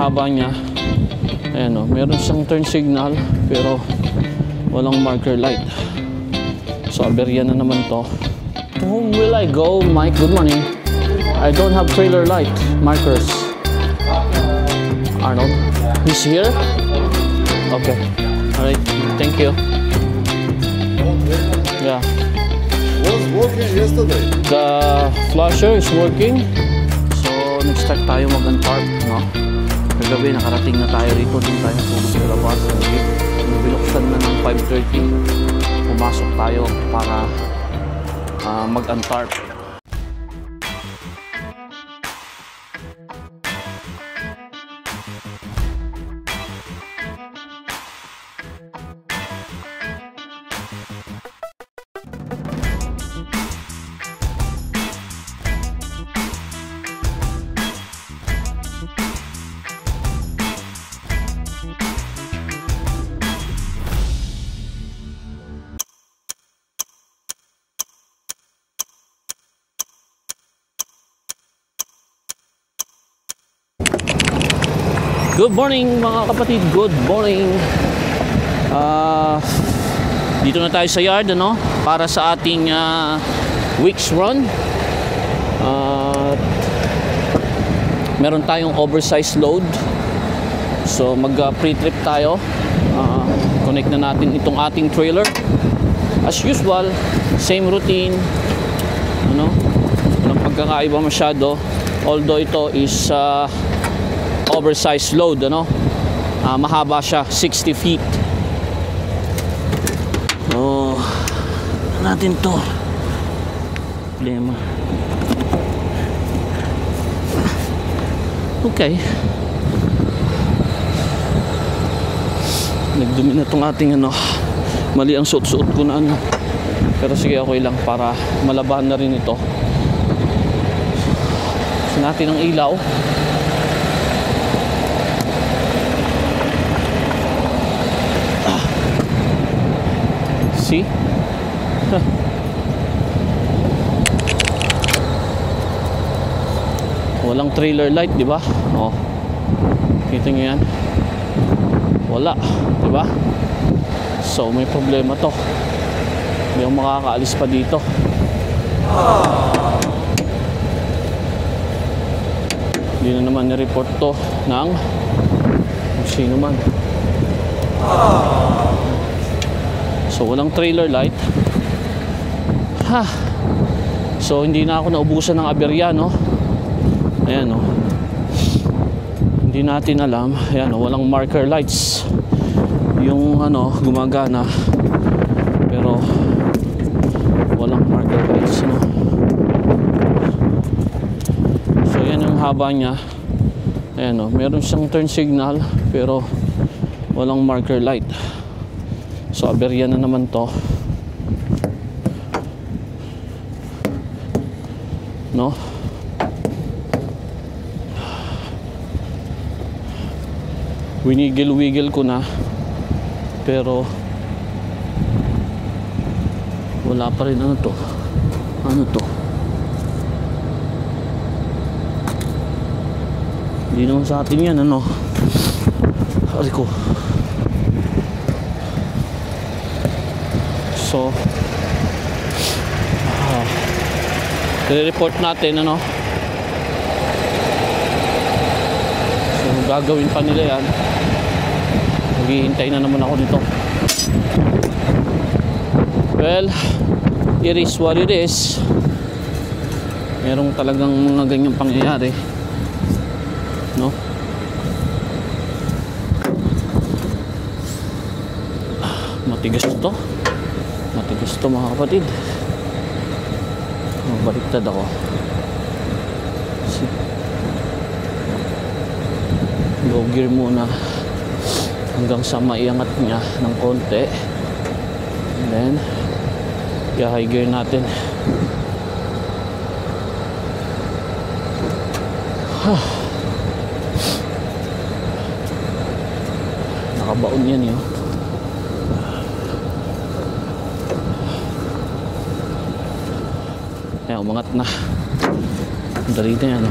haba niya. Ayan o, meron siyang turn signal pero walang marker light. So aberya na naman to. To whom will I go? Mike, good morning. I don't have trailer light markers. Arnold, he's here? Okay, alright, thank you. Yeah. Was working yesterday. The flasher is working. So nag-start tayo mag-untarp, no? Kagabi nakarating na tayo rito, doon tayo natulog sa labas. Binuksan na ng 5:30. Pumasok tayo para mag-untarp. Good morning mga kapatid, good morning. Dito na tayo sa yard, ano, para sa ating week's run. Meron tayong oversized load. So mag pre-trip tayo. Connect na natin itong ating trailer. As usual, same routine. Ano? Walang pagkakaiba masyado. Although ito is oversized load, ano? Mahaba siya, 60 feet. Oh, natin to. Problema. Okay. Nagdumi na tong ating ano. Mali ang suot-suot ko na ano. Pero sige, okay lang para malabahan na rin ito. Gusto natin ang ilaw. See? Walang trailer light, di ba? Oh. Kita niyo yan? Wala, di ba? So may problema to. Hindi ako makakaalis pa dito. Hindi na naman ni-report to ng sino man. So walang trailer light. Ha. So hindi na ako naubusan ng aberya, no? Ayan, no. Hindi natin alam. Ayan, no, walang marker lights. Yung ano, gumagana. Pero walang marker lights, no. So yan yung haba niya. Ayan, no. Meron siyang turn signal pero walang marker light. So aberya na naman to, no? Winigil-wigil ko na pero wala pa rin. Ano to? Ano to? Hindi naman sa atin yan, ano? Hari ko. So i-report natin, ano. So gagawin pa nila yan. Maghihintay na naman ako nito. Well, it is what it is. Merong talagang mga ganyang pangyayari, no? Matigas to. Matigas to mga kapatid. Baliktad ako. Low gear muna hanggang sa maiangat niya ng konti. And then high gear natin. Nakabaon yan yun. Ayan, umangat na. Dali na yan.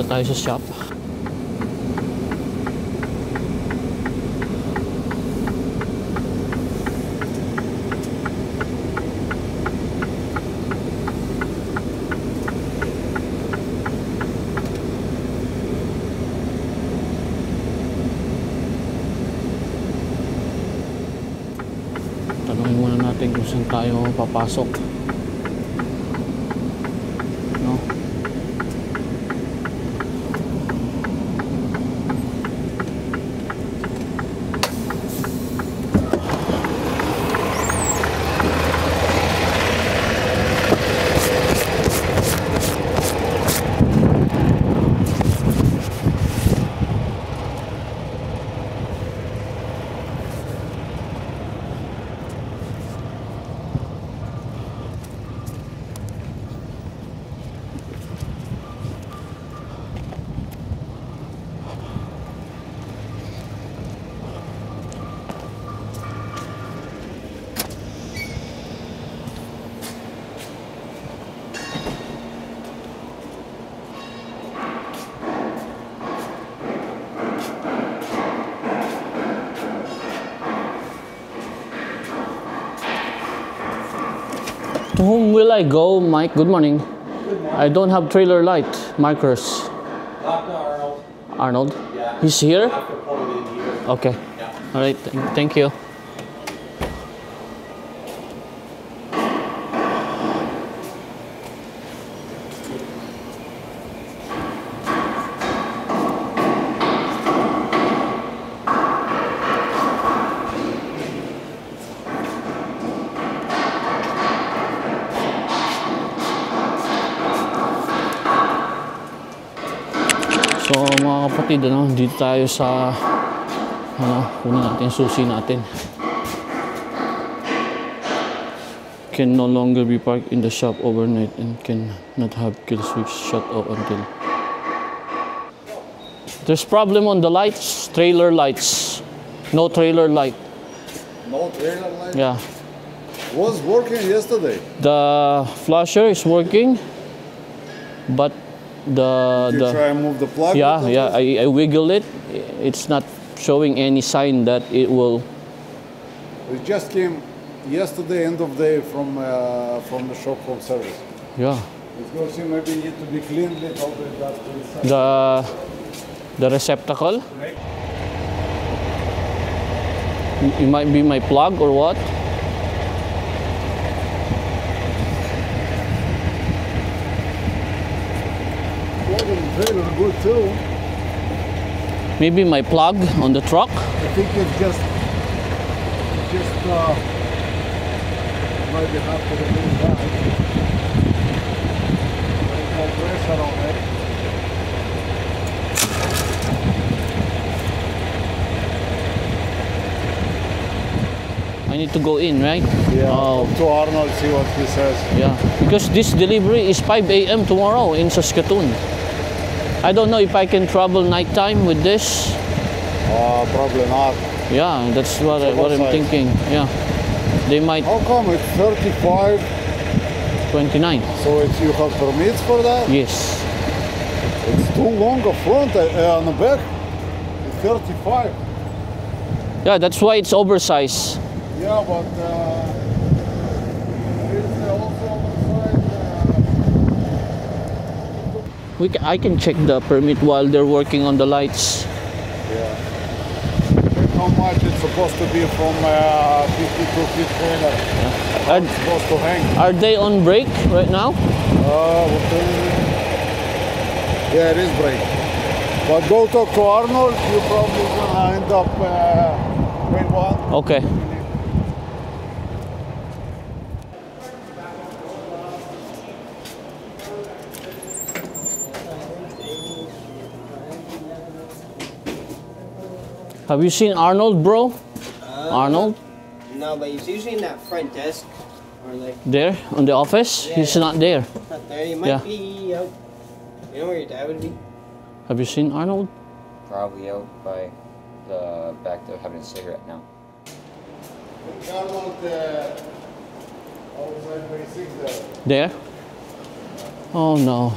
tayo sa shop. Tanungin muna natin kung saan tayo papasok. No? To whom will I go, Mike? Good morning. I don't have trailer light markers. Dr. Arnold. Arnold? Yeah. He's here? After pulling in here. Okay. Yeah. All right. Thank you. So mga kapatid, dito tayo sa kunin natin yung susi natin. Can no longer be parked in the shop overnight and can not have kill switch shut off until. There's problem on the lights, trailer lights. No trailer light. No trailer light? Yeah. Was working yesterday. The flasher is working, but Did you try and move the plug? yeah, with yeah, it? I wiggle it. It's not showing any sign that it will. We just came yesterday, end of day, from the shop home service. Yeah. Let's go see, maybe need to be cleaned a little bit. That's inside. The receptacle. It might be my plug or what? Plug and trailer good too. Maybe my plug on the truck. I think it's just maybe have to remove that. There's no pressure on it. I need to go in, right? Yeah. Oh, Talk to Arnold, see what he says. yeah. Because this delivery is 5 a.m. tomorrow in Saskatoon. I don't know if I can travel nighttime with this. Probably not. Yeah, that's what I'm Oversized. thinking. Yeah. They might How come it's 35? 29. So it's, you have permits for that? Yes. It's too long a front on the back. It's 35. Yeah, that's why it's oversized. Yeah, but it's also on I can check the permit while they're working on the lights. yeah. Check how much it's supposed to be from 52 feet trailer. Are, It's supposed to hang. are they on break right now? Yeah, it is break. But go talk to Arnold. You probably gonna end up wait one. Okay. Have you seen Arnold, bro? Arnold? No, but he's usually in that front desk or like There on the office? He's not there. not there. He might Yeah. be out. You know where your dad would be? Have you seen Arnold? Probably out by the back there having a cigarette now. Arnold outside by 6 there. There? Oh no.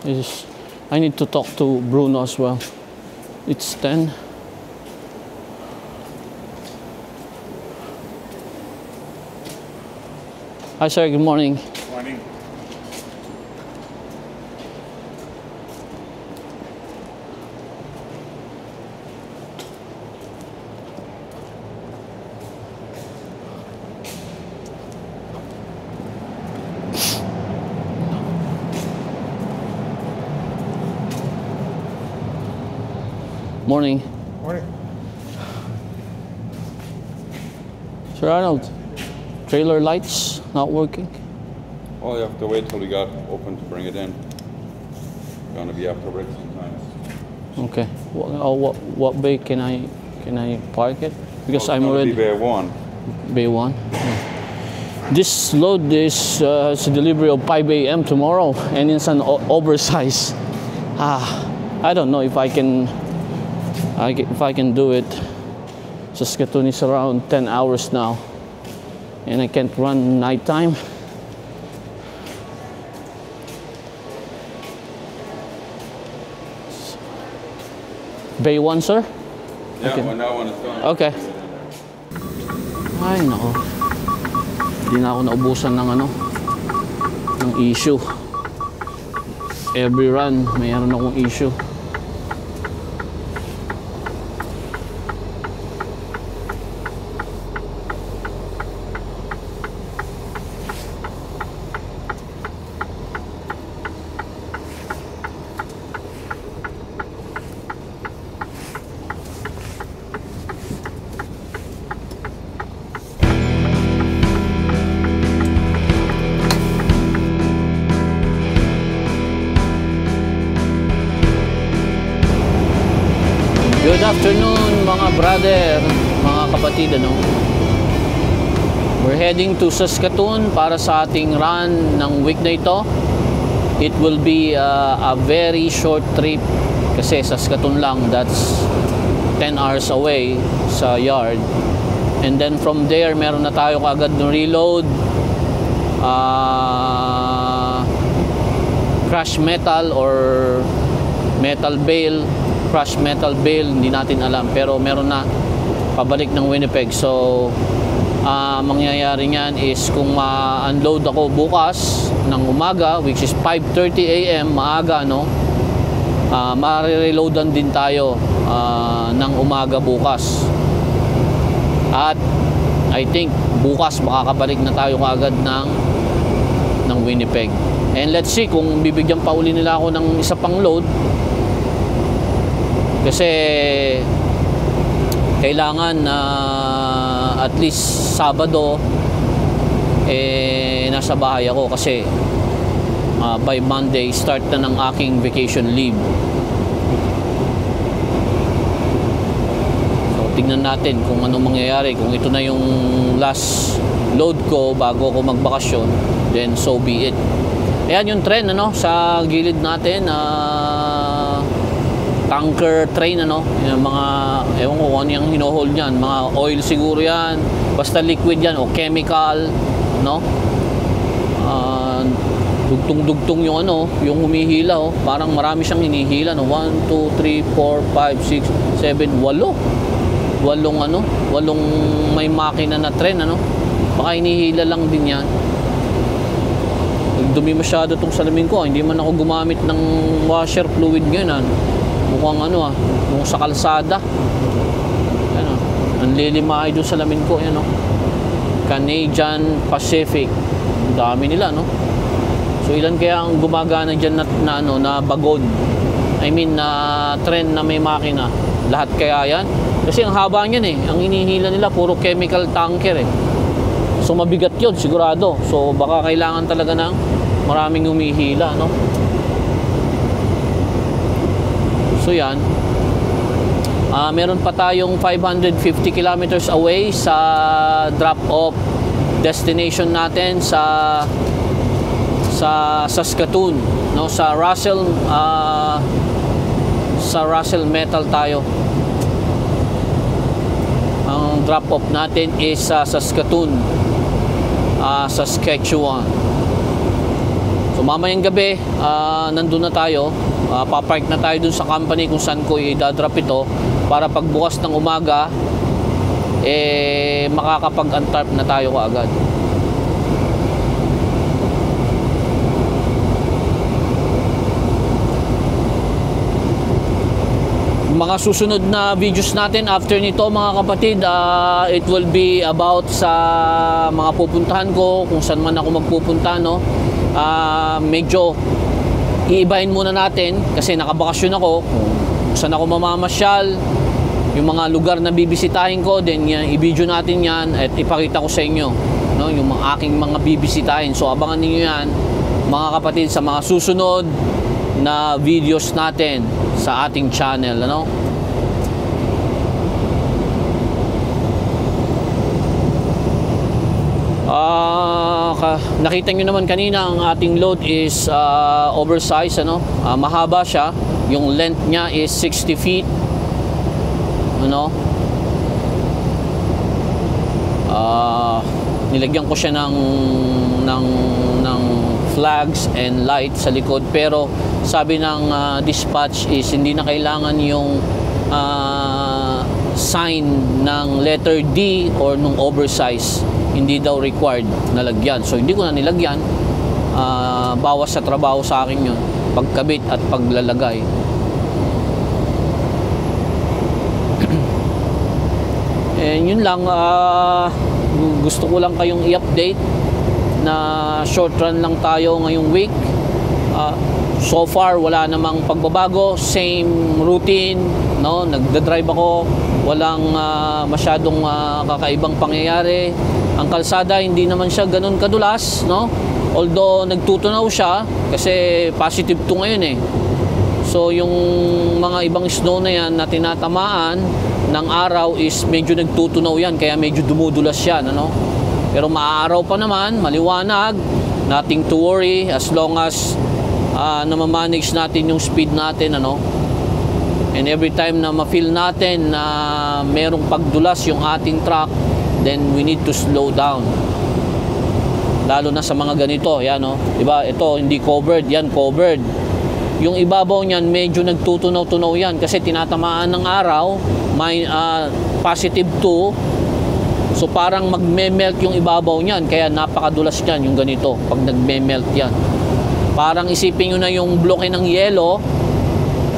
It's I need to talk to Bruno as well. It's 10. Hi sir, good morning. Morning. Morning. Morning. Sir Arnold, trailer lights not working? Well, you have to wait till we got open to bring it in. Gonna be after break sometimes. Okay. What bay can I park it? Because Well, I'm it's gonna already be Bay 1. Bay 1. This load is it's a delivery of 5 a.m. tomorrow, and it's an oversize. I don't know if I can do it. Saskatoon is around 10 hours now, and I can't run nighttime. Bay 1, sir? Yeah, Okay. when that one is done. Okay. Ay, nako. Hindi na ako naubusan ng ng issue. Every run, mayroon akong issue. Good afternoon mga brother, mga kapatid, We're heading to Saskatoon para sa ating run ng week na ito. It will be a very short trip kasi Saskatoon lang, that's 10 hours away sa yard. And then from there, meron na tayo kaagad ng reload, crush metal or metal bale, crush metal bale, hindi natin alam, pero meron na pabalik ng Winnipeg. So mangyayari niyan is kung ma-unload ako bukas ng umaga, which is 5:30 a.m. maaga, ma-reloadan din tayo ng umaga bukas. At I think bukas makakabalik na tayo kaagad ng Winnipeg. And let's see kung bibigyan pa uli nila ako ng isa pang load. Kasi kailangan na at least Sabado nasa bahay ako kasi by Monday start na ng aking vacation leave. So tingnan natin kung ano mangyayari. Kung ito na yung last load ko bago ako magbakasyon, then so be it. Ayan yung tren sa gilid natin, tanker train, yung mga, ewan ko ano yung hinohold niyan, mga oil siguro yan, basta liquid yan o chemical, dugtong-dugtong yung yung humihila, parang marami siyang hinihila, 1, 2, 3, 4, 5, 6, 7, 8 walong may makina na tren, baka hinihila lang din yan. Dumi masyado itong salamin ko, hindi man ako gumamit ng washer fluid ngayon, mukhang mukhang sa kalsada. Ayan, ang lilimay doon sa lamin ko. Ayan, Canadian Pacific. Ang dami nila, So ilan kaya ang gumagana dyan na bagon? I mean, na tren na may makina. Lahat kaya yan? Kasi ang haba niyan ang hinihila nila puro chemical tanker So mabigat yun, sigurado. So baka kailangan talaga ng maraming humihila, So yan, meron pa tayong 550 kilometers away sa drop-off destination natin sa Saskatoon, sa Russell Metal tayo. Ang drop-off natin is sa Saskatoon, Saskatchewan. So mamayang gabi, nandun na tayo. papark na tayo dun sa company kung saan ko i-drop ito para pagbukas ng umaga makakapag-untarp na tayo kaagad. Mga susunod na videos natin after nito mga kapatid, it will be about sa mga pupuntahan ko, kung saan man ako magpupunta, no? Medyo iibahin muna natin kasi nakabakasyon ako, kung saan ako mamamasyal, yung mga lugar na bibisitahin ko, then i-video natin yan at ipakita ko sa inyo, no? Yung mga aking mga bibisitahin. So abangan niyo yan mga kapatid sa mga susunod na videos natin sa ating channel, ano? Nakita nyo naman kanina ang ating load is oversized, ano? Mahaba siya. Yung length niya is 60 feet, ano? Nilagyan ko siya ng flags and light sa likod, pero sabi ng dispatch is hindi na kailangan yung sign ng letter D or nung oversize, hindi daw required na lagyan. So hindi ko na nilagyan, bawas sa trabaho sa akin yun, pagkabit at paglalagay. And yun lang, gusto ko lang kayong i-update na short run lang tayo ngayong week. So far wala namang pagbabago, same routine, no? Nagda-drive ako, walang masyadong kakaibang pangyayari. Ang kalsada hindi naman siya ganun kadulas, no? Although nagtutunaw siya kasi positive to ngayon eh. So yung mga ibang snow na yan na tinatamaan ng araw is medyo nagtutunaw yan, kaya medyo dumudulas yan, ano? Pero maaaraw pa naman, maliwanag, nothing to worry as long as namamanage natin yung speed natin, ano? And every time na ma-feel natin na merong pagdulas yung ating truck, then we need to slow down. Lalo na sa mga ganito, yan, no? Diba? Ito hindi covered, yan covered. Yung ibabaw niyan medyo nagtutunaw-tunaw yan kasi tinatamaan ng araw, may positive 2. So parang magme-melt yung ibabaw niyan, kaya napakadulas niyan yung ganito pag nagme-melt yan. Parang isipin nyo na yung bloke ng yelo,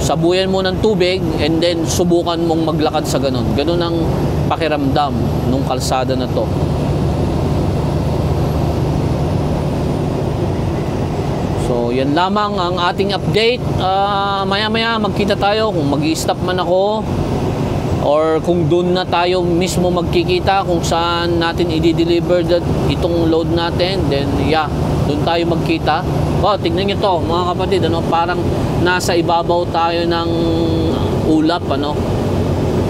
sabuyan mo ng tubig and then subukan mong maglakad sa ganun. Ganun ang pakiramdam nung kalsada na to. So yan lamang ang ating update. Maya-maya magkita tayo kung mag-i-stop man ako or kung doon na tayo mismo magkikita kung saan natin i-deliver itong load natin, then yeah, doon tayo magkita. Tignan nyo to mga kapatid, ano? Parang nasa ibabaw tayo ng ulap, ano?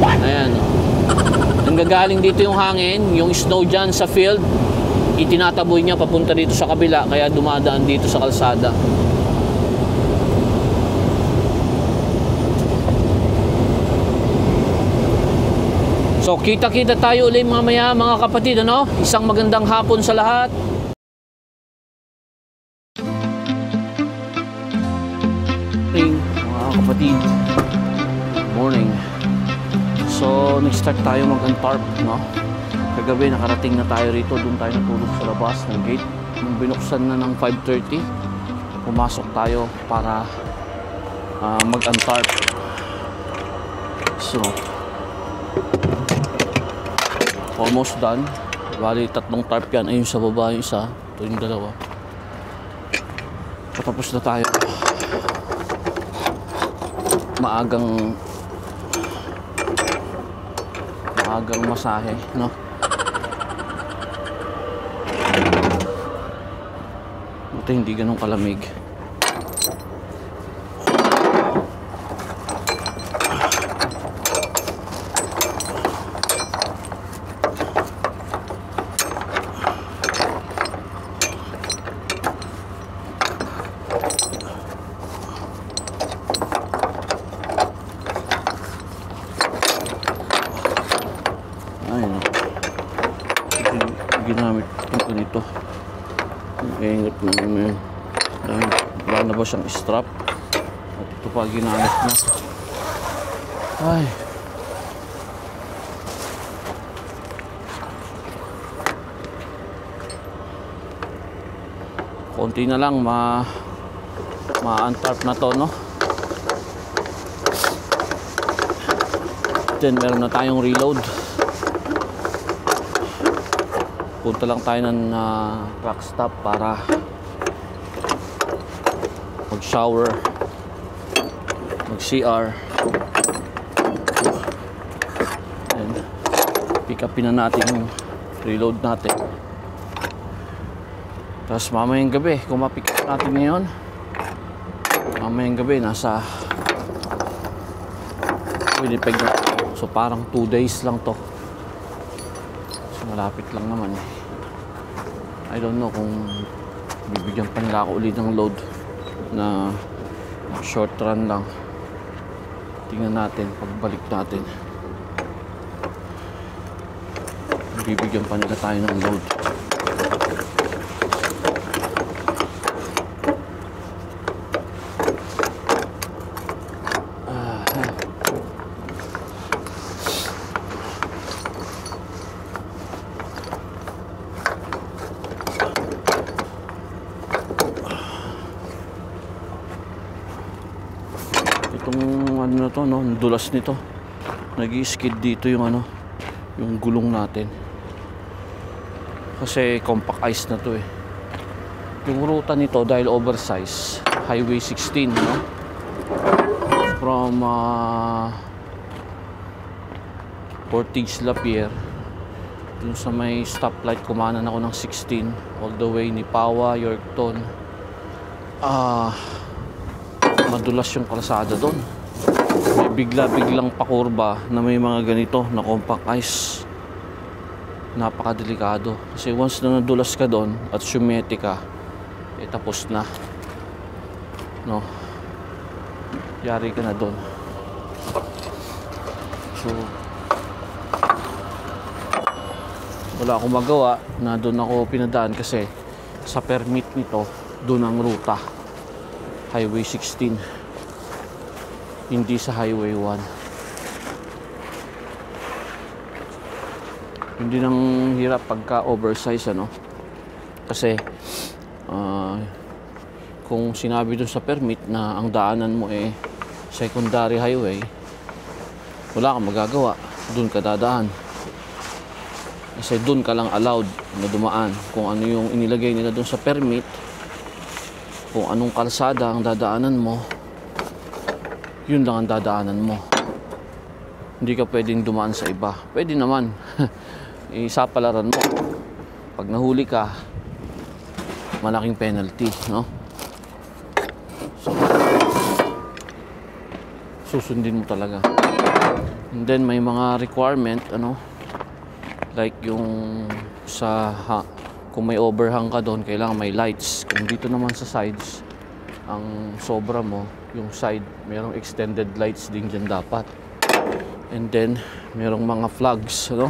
Ayan, nanggagaling dito yung hangin, yung snow dyan sa field, itinataboy niya papunta dito sa kabila, kaya dumadaan dito sa kalsada. So kita-kita tayo ulit mamaya mga kapatid, ano? Isang magandang hapon sa lahat. Mga kapatid, morning. So nag-start tayo mag-untarp, no? Kagabi nakarating na tayo rito, doon tayo natulog sa labas ng gate. Nung binuksan na ng 5:30, pumasok tayo para mag-untarp. So almost done. Bali 3 tarp yan, ayun sa baba yung isa, ito yung 2. Patapos na tayo. Maagang masahe, no? Ito hindi ganun kalamig. Ginamit ko nito. Ingat naman yan. Dahil wala na ba siyang strap. At ito pa ginamit na. Ay. Konti na lang ma-untarp na to, no? Then meron na tayong reload. Punta lang tayo ng truck stop para mag-shower, mag-CR, and pick upin na natin yung reload natin. Tapos mamayang gabi, kung ma-pick up natin ngayon, mamayang gabi nasa Winnipeg na. So parang 2 days lang to. So malapit lang naman eh. I don't know kung bibigyan pa nila ako ulit ng load na short run lang. Tingnan natin pagbalik natin. Bibigyan pa nila tayo ng load. Itong ano na to, no, dulas nito. Nag-skid dito yung ano, yung gulong natin. Kasi compact ice na to eh. Yung ruta nito dahil oversize, Highway 16, no? From Portage Lapierre dun sa may stoplight, kumanan ako ng 16 all the way ni Pawa, Yorkton. Madulas yung kalsada doon. May bigla-biglang pakurba na may mga ganito na compact ice. Napakadelikado. Kasi once na nadulas ka doon at sumete ka, eh tapos na. No? Yari ka na doon. So, wala akong magawa na doon ako pinadaan kasi sa permit nito, doon ang ruta. Highway 16, hindi sa Highway 1. Hindi nang hirap pagka oversize, ano, kasi kung sinabi dun sa permit na ang daanan mo eh secondary highway, wala kang magagawa, dun ka dadaan kasi dun ka lang allowed na dumaan. Kung ano yung inilagay nila dun sa permit, kung anong kalsada ang dadaanan mo, yun lang ang dadaanan mo. Hindi ka pwedeng dumaan sa iba. Pwede naman. Isapalaran mo. Pag nahuli ka, malaking penalty, no? So, susundin mo talaga. And then may mga requirement, ano, like yung sa kung may overhang ka doon, kailangan may lights. Kung dito naman sa sides, ang sobra mo, yung side, merong extended lights din dyan dapat. And then, merong mga flags, no?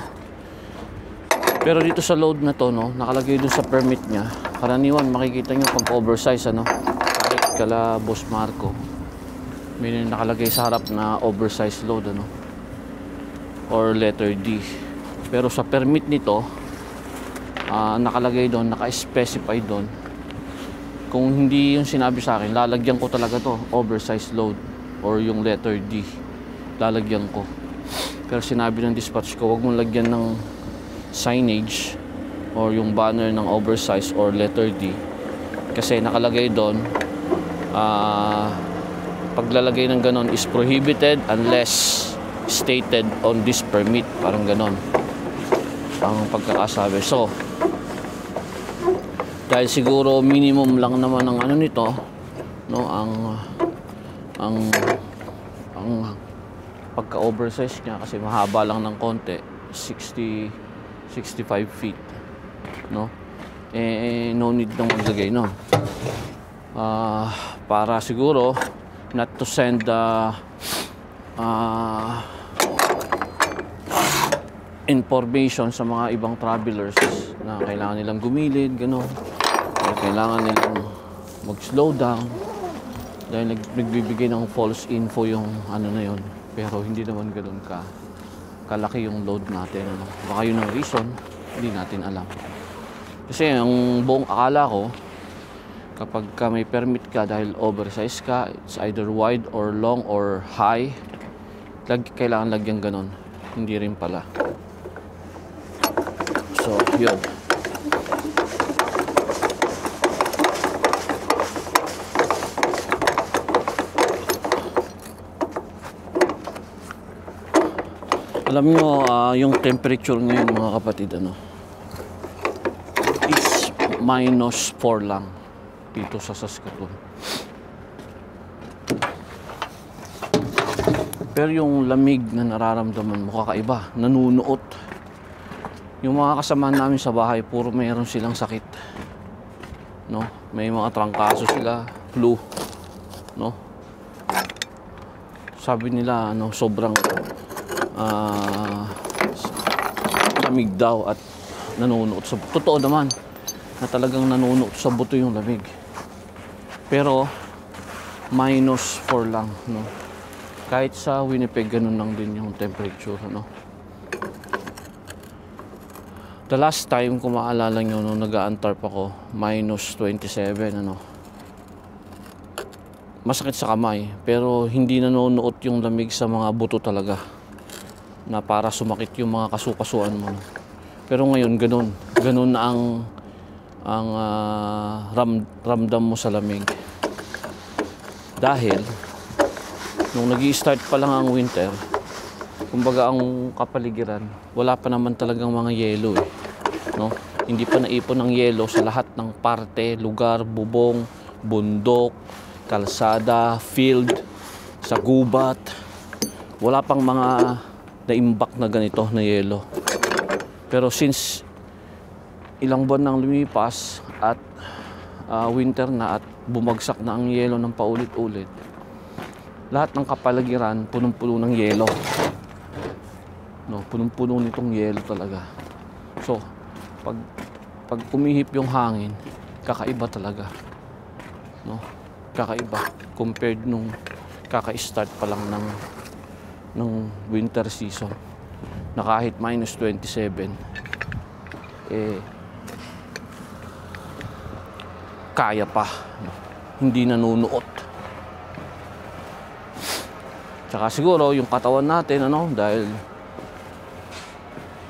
Pero dito sa load na to, no, nakalagay doon sa permit niya, karaniwan makikita nyo pag oversize, ano? Kahit kala Boss Marco, may nakalagay sa harap na oversize load, ano? Or letter D. Pero sa permit nito, nakalagay doon, naka-specify doon. Kung hindi yung sinabi sa akin, lalagyan ko talaga to, oversized load or yung letter D, lalagyan ko. Pero sinabi ng dispatch ko, wag mong lagyan ng signage or yung banner ng oversized or letter D, kasi nakalagay doon, paglalagay ng ganon is prohibited unless stated on this permit, parang ganon ang pagkakasabi. So dahil siguro minimum lang naman ang ano nito, no, ang pagka-oversize niya, kasi mahaba lang ng konti, 65 feet, no? No need nang maglagay, no? Para siguro not to send information sa mga ibang travelers na kailangan nilang gumilid, gano'n. Kailangan nilang mag-slow down Dahil nagbibigay ng false info yung ano na yun. Pero hindi naman ganoon kalaki yung load natin. Ano. Baka yun ang reason, hindi natin alam. Kasi ang buong akala ko, kapag ka may permit ka dahil oversize ka, it's either wide or long or high, kailangan lagyan ganon. Hindi rin pala. So, yun. Alam nyo, yung temperature ngayon mga kapatid, ano, is -4 lang dito sa Saskatoon. Pero yung lamig na nararamdaman mo kakaiba, nanunuot. Yung mga kasama namin sa bahay, puro mayroon silang sakit. No? May mga trangkaso sila, flu, no? Sabi nila ano, sobrang lamig daw at nanunuot sa buto. Totoo naman na talagang nanunuot sa buto yung lamig. Pero -4 lang, no? Kahit sa Winnipeg ganun lang din yung temperature, no? The last time kung maalala nyo nung nag-a-antarp ako, -27, ano? Masakit sa kamay, pero hindi nanunuot yung lamig sa mga buto talaga na para sumakit yung mga kasukasuan mo. Pero ngayon ganun na ang ramdam mo sa lamig. Dahil nung nag-i-start pa lang ang winter, kumbaga ang kapaligiran, wala pa naman talagang mga yelo eh, no? Hindi pa naipon ng yelo sa lahat ng parte, lugar, bubong, bundok, kalsada, field, sa gubat. Wala pang mga naimbak na ganito na yelo. Pero since ilang buwan nang lumipas at winter na at bumagsak na ang yelo ng paulit-ulit, lahat ng kapaligiran punong-puno ng yelo. No, punong-puno nitong yelo talaga. So, pag umihip yung hangin, kakaiba talaga. No? Kakaiba compared nung kaka-start pa lang ng winter season. Na kahit -27, kaya pa. No? Hindi nanunuot. Tsaka siguro yung katawan natin, ano, dahil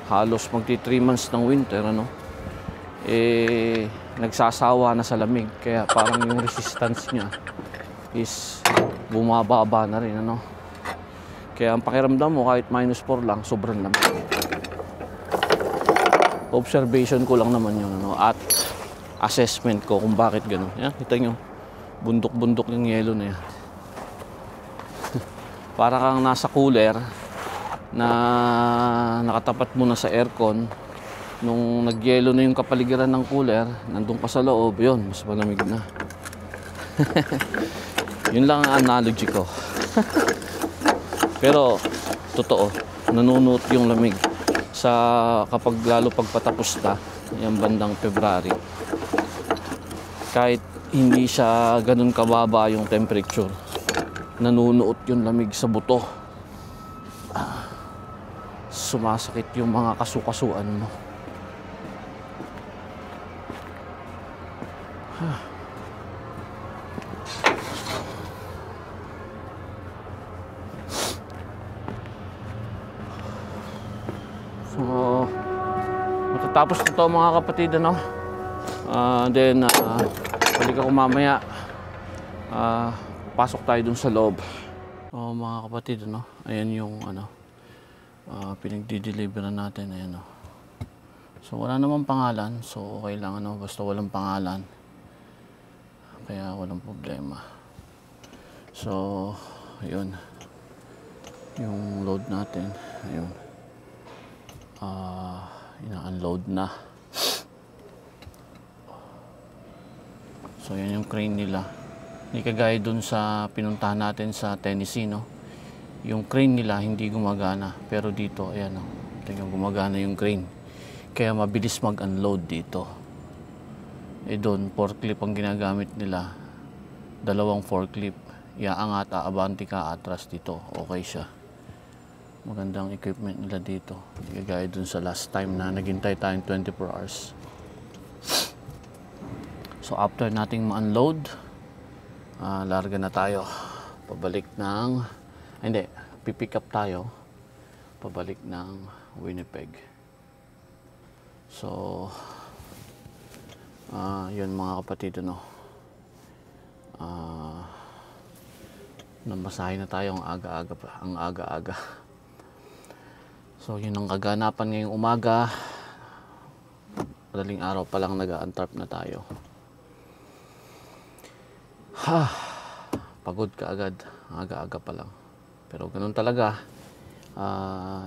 halos magti 3 months ng winter, ano, nagsasawa na sa lamig. Kaya parang yung resistance niya is bumababa na rin, ano. Kaya ang pakiramdam mo kahit -4 lang, sobrang lamig. Observation ko lang naman yun, ano, at assessment ko kung bakit ganun. Yan, kita nyo, bundok-bundok yung yelo na yan. Para kang nasa cooler na nakatapat mo na sa aircon. Nung nagyelo na yung kapaligiran ng cooler, nandun ka sa loob, yun, mas malamig na. Yun lang ang analogy ko. Pero, totoo, nanunuot yung lamig sa kapag lalo pagpatapos na, yung bandang February. Kahit hindi siya ganun kababa yung temperature, nanunuot yung lamig sa buto. Sumasakit yung mga kasukasuan mo. So, matatapos na to mga kapatid, ano? Then, balik ako mamaya. Pasok tayo dun sa loob. So, mga kapatid, ano? Ayan yung, ano, pinagdi-deliver natin, ayan, no? So, wala namang pangalan. So, okay lang, ano? Basta walang pangalan. Kaya, walang problema. So, ayun. Yung load natin, ayun. Ina-unload na. So, yan yung crane nila. Hindi kagaya dun sa pinuntahan natin sa Tennessee, no? Yung crane nila hindi gumagana. Pero dito, ayan, no? Tingnan, gumagana yung crane. Kaya mabilis mag-unload dito. Doon, forklift ang ginagamit nila. 2 forklift. iaangat, aabanti ka, atras dito. Okay siya. Magandang equipment nila dito. Hindi gaya dun sa last time na naghintay tayong 24 hours. So after nating ma-unload, larga na tayo. Pabalik ng, hindi, pipick up tayo. Pabalik ng Winnipeg. So, yun mga kapatid, ano. Namasahe na tayo ang aga-aga. So yun ang kaganapan ngayong umaga. Madaling araw pa lang nag-a-antarp na tayo. Pagod ka agad, aga-aga pa lang. Pero ganun talaga.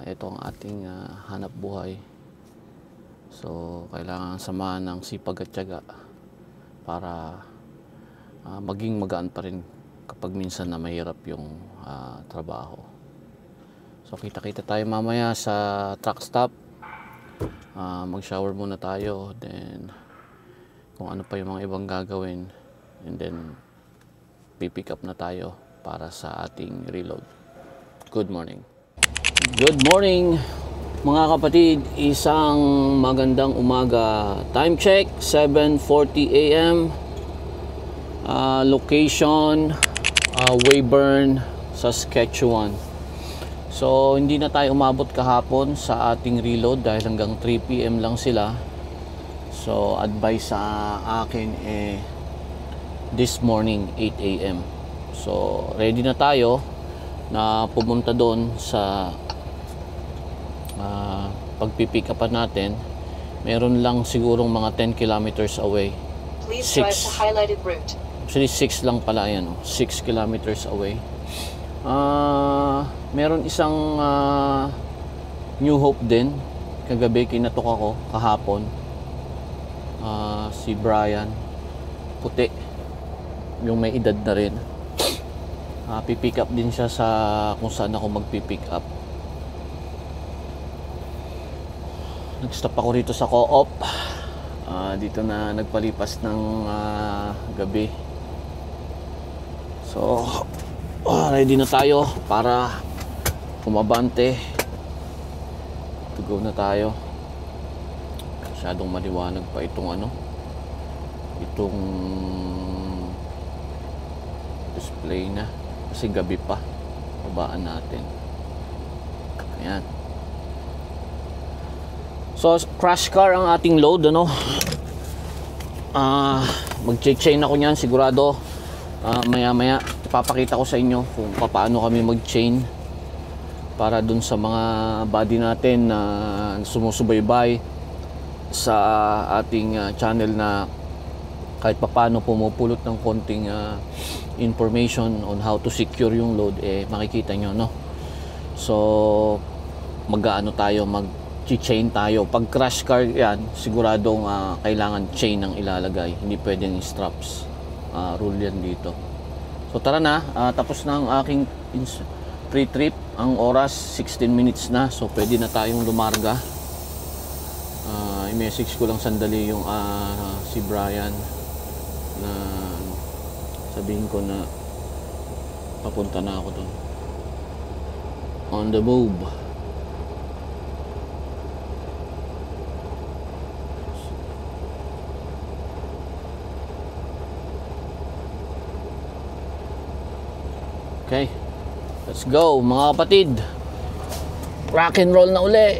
Ito ang ating hanap buhay. So kailangan samahan ng sipag at tiyaga para maging magaan pa rin kapag minsan na mahirap yung trabaho. So kita-kita tayo mamaya sa truck stop. Mag-shower muna tayo, then kung ano pa yung mga ibang gagawin, and then pipick up na tayo para sa ating reload. Good morning. Good morning mga kapatid, isang magandang umaga. Time check 7:40 AM. Location Weyburn, Saskatchewan. So hindi na tayo umabot kahapon sa ating reload dahil hanggang 3 PM lang sila. So advice sa akin this morning 8 AM. So ready na tayo na pumunta doon sa pagpipick upan natin. Meron lang sigurong mga 10 kilometers away. Please drive to highlighted route. Actually 6 lang pala yan, 6 kilometers away. Meron isang New Hope din. Kagabi kinatok ako kahapon. Si Brian, puti, yung may edad na rin. Pipick up din siya sa kung saan ako magpipick up. Nag-stop ako rito sa Co-op. Dito na nagpalipas ng gabi. So ready na tayo para kumabante. To go na tayo. Masyadong maliwanag pa itong itong display na kasi gabi pa. Babaan natin. Ayan. So crash car ang ating load, mag-chain ako niyan sigurado. Maya-maya ipapakita ko sa inyo kung paano kami mag-chain para dun sa mga body natin na sumusubaybay sa ating channel na kahit paano pumupulot ng konting information on how to secure yung load, makikita nyo, no? So mag-chain tayo. Pag crash car yan, siguradong kailangan chain ang ilalagay, hindi pwedeng straps. Rule yan dito. So tara na, tapos na ang aking pre-trip. Ang oras 16 minutes na, so pwede na tayong lumarga. I-message ko lang sandali yung si Brian na sabihin ko na papunta na ako doon. On the move. Okay, let's go mga kapatid. Rock and roll na uli.